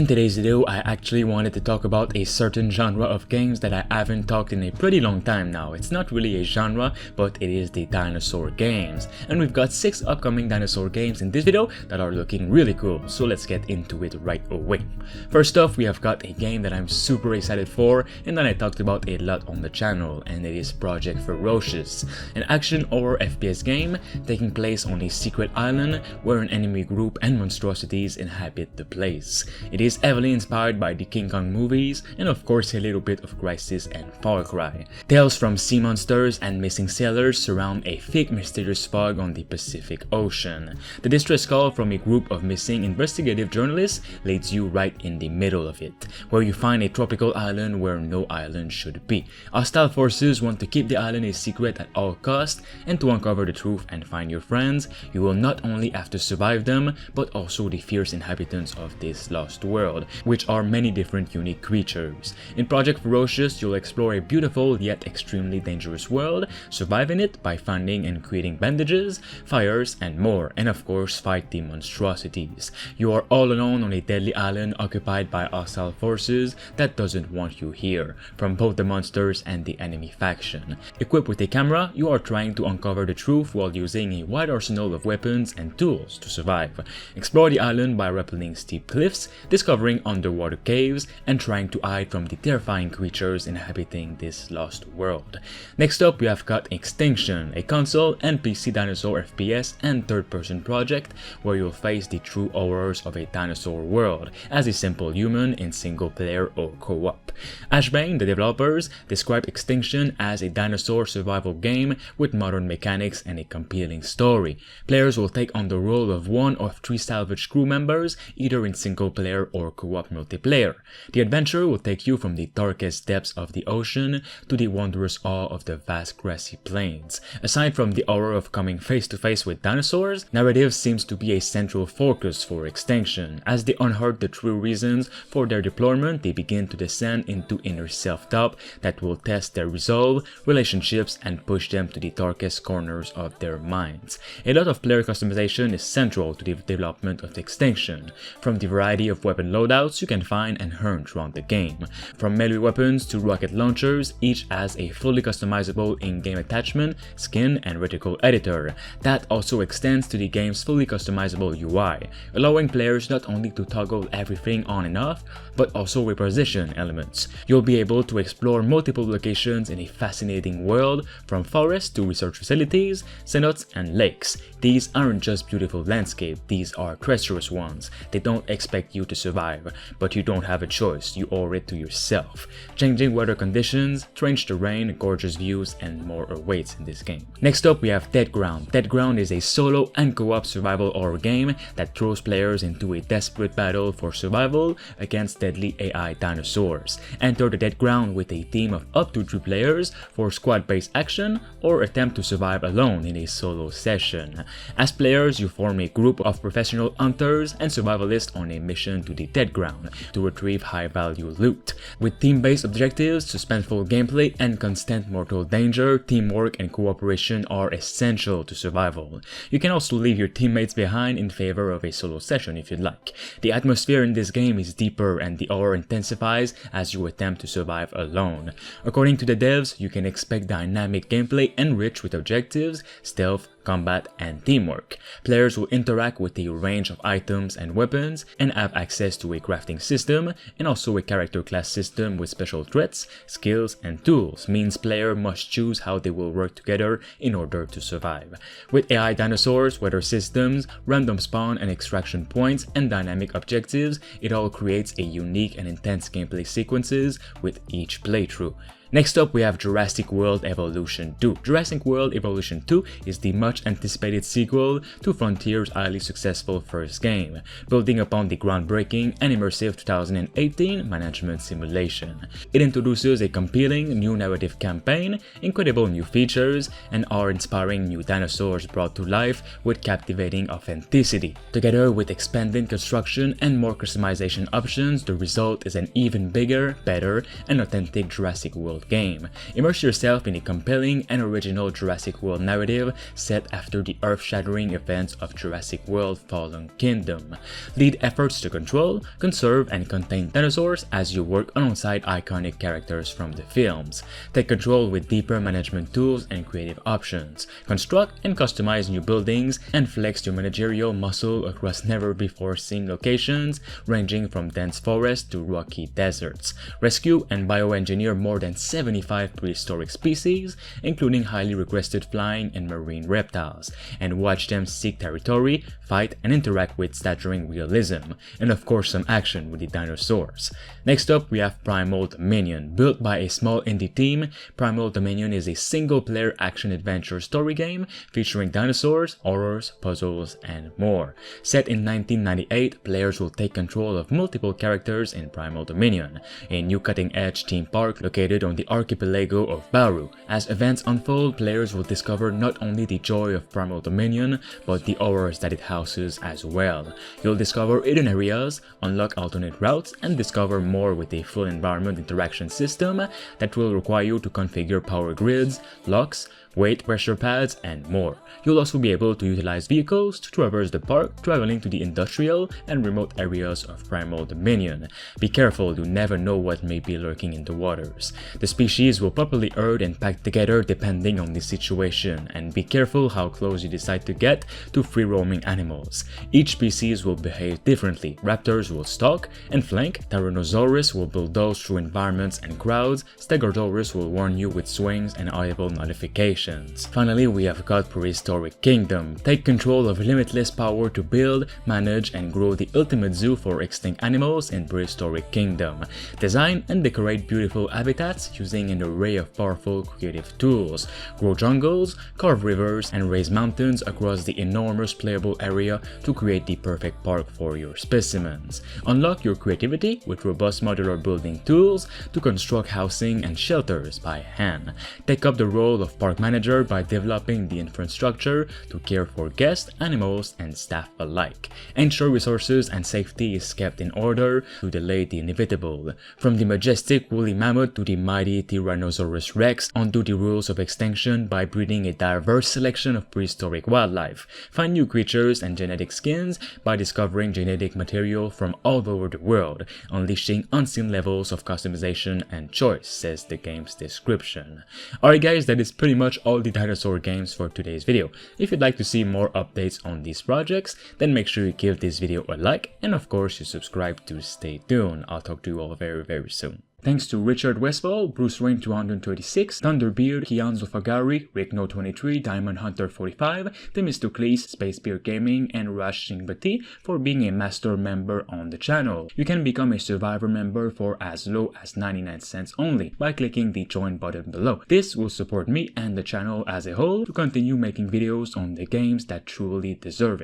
In today's video, I actually wanted to talk about a certain genre of games that I haven't talked in a pretty long time now. It's not really a genre, but it is the dinosaur games. And we've got 6 upcoming dinosaur games in this video that are looking really cool, so let's get into it right away. First off, we have got a game that I'm super excited for and that I talked about a lot on the channel, and it is Project Ferocious, an action horror FPS game taking place on a secret island where an enemy group and monstrosities inhabit the place. It is heavily inspired by the King Kong movies and of course a little bit of Crisis and Far Cry. Tales from sea monsters and missing sailors surround a thick mysterious fog on the Pacific Ocean. The distress call from a group of missing investigative journalists leads you right in the middle of it, where you find a tropical island where no island should be. Hostile forces want to keep the island a secret at all costs, and to uncover the truth and find your friends, you will not only have to survive them, but also the fierce inhabitants of this lost world, which are many different unique creatures. In Project Ferocious, you'll explore a beautiful yet extremely dangerous world, surviving it by finding and creating bandages, fires, and more, and of course fight the monstrosities. You are all alone on a deadly island occupied by hostile forces that doesn't want you here, from both the monsters and the enemy faction. Equipped with a camera, you are trying to uncover the truth while using a wide arsenal of weapons and tools to survive. Explore the island by rappelling steep cliffs, discovering underwater caves, and trying to hide from the terrifying creatures inhabiting this lost world. Next up, we have got Extinction, a console and PC dinosaur FPS and third-person project where you'll face the true horrors of a dinosaur world as a simple human in single-player or co-op. Ashbane, the developers, describe Extinction as a dinosaur survival game with modern mechanics and a compelling story. Players will take on the role of one of 3 salvage crew members, either in single-player or co-op multiplayer. The adventure will take you from the darkest depths of the ocean to the wondrous awe of the vast grassy plains. Aside from the horror of coming face to face with dinosaurs, narrative seems to be a central focus for Extinction. As they unearth the true reasons for their deployment, they begin to descend into inner self-doubt that will test their resolve, relationships, and push them to the darkest corners of their minds. A lot of player customization is central to the development of Extinction, from the variety of weapon loadouts you can find and earn throughout the game. From melee weapons to rocket launchers, each has a fully customizable in-game attachment, skin, and reticle editor. That also extends to the game's fully customizable UI, allowing players not only to toggle everything on and off, but also reposition elements. You'll be able to explore multiple locations in a fascinating world, from forests to research facilities, cenotes, and lakes. These aren't just beautiful landscapes, these are treacherous ones. They don't expect you to survive, but you don't have a choice, you owe it to yourself. Changing weather conditions, strange terrain, gorgeous views, and more awaits in this game. Next up, we have Dead Ground. Dead Ground is a solo and co-op survival horror game that throws players into a desperate battle for survival against deadly AI dinosaurs. Enter the Dead Ground with a team of up to 3 players for squad-based action, or attempt to survive alone in a solo session. As players, you form a group of professional hunters and survivalists on a mission to the Dead Ground to retrieve high-value loot. With team-based objectives, suspenseful gameplay, and constant mortal danger, teamwork and cooperation are essential to survival. You can also leave your teammates behind in favor of a solo session if you'd like. The atmosphere in this game is deeper and the horror intensifies as you attempt to survive alone. According to the devs, you can expect dynamic gameplay enriched with objectives, stealth, combat, and teamwork. Players will interact with a range of items and weapons and have access to a crafting system and also a character class system with special threats, skills, and tools. Means player must choose how they will work together in order to survive. With AI dinosaurs, weather systems, random spawn and extraction points, and dynamic objectives, it all creates a unique and intense gameplay sequences with each playthrough. Next up, we have Jurassic World Evolution 2. Jurassic World Evolution 2 is the much anticipated sequel to Frontier's highly successful first game, building upon the groundbreaking and immersive 2018 management simulation. It introduces a compelling new narrative campaign, incredible new features, and awe-inspiring new dinosaurs brought to life with captivating authenticity. Together with expanded construction and more customization options, the result is an even bigger, better, and authentic Jurassic World World game. Immerse yourself in a compelling and original Jurassic World narrative set after the earth-shattering events of Jurassic World Fallen Kingdom. Lead efforts to control, conserve, and contain dinosaurs as you work alongside iconic characters from the films. Take control with deeper management tools and creative options. Construct and customize new buildings and flex your managerial muscle across never-before-seen locations ranging from dense forests to rocky deserts. Rescue and bioengineer more than 75 prehistoric species, including highly requested flying and marine reptiles, and watch them seek territory, fight, and interact with staggering realism, and of course some action with the dinosaurs. Next up, we have Primal Dominion. Built by a small indie team, Primal Dominion is a single-player action-adventure story game featuring dinosaurs, horrors, puzzles, and more. Set in 1998, players will take control of multiple characters in Primal Dominion, a new cutting-edge theme park located on the archipelago of Baru. As events unfold, players will discover not only the joy of Primal Dominion, but the horrors that it houses as well. You'll discover hidden areas, unlock alternate routes, and discover more with a full environment interaction system that will require you to configure power grids, locks, weight pressure pads, and more. You'll also be able to utilize vehicles to traverse the park, traveling to the industrial and remote areas of Primal Dominion. Be careful, you never know what may be lurking in the waters. The species will properly herd and pack together depending on the situation, and be careful how close you decide to get to free-roaming animals. Each species will behave differently. Raptors will stalk and flank, Tyrannosaurus will bulldoze through environments and crowds, Stegosaurus will warn you with swings and audible notifications. Finally, we have got Prehistoric Kingdom. Take control of limitless power to build, manage, and grow the ultimate zoo for extinct animals in Prehistoric Kingdom. Design and decorate beautiful habitats using an array of powerful creative tools. Grow jungles, carve rivers, and raise mountains across the enormous playable area to create the perfect park for your specimens. Unlock your creativity with robust modular building tools to construct housing and shelters by hand. Take up the role of park manager by developing the infrastructure to care for guests, animals, and staff alike. Ensure resources and safety is kept in order to delay the inevitable. From the majestic woolly mammoth to the mighty Tyrannosaurus Rex, undo the rules of extinction by breeding a diverse selection of prehistoric wildlife. Find new creatures and genetic skins by discovering genetic material from all over the world, unleashing unseen levels of customization and choice, says the game's description. Alright guys, that is pretty much all the dinosaur games for today's video. If you'd like to see more updates on these projects, then make sure you give this video a like, and of course you subscribe to stay tuned. I'll talk to you all very soon. Thanks to Richard Westfall, Bruce Rain 236, Thunderbeard, Kianzo Fagari, Rickno23, Diamond Hunter 45, Themistocles, Space Beer Gaming, and Rash Singbati for being a master member on the channel. You can become a survivor member for as low as 99 cents only by clicking the join button below. This will support me and the channel as a whole to continue making videos on the games that truly deserve it.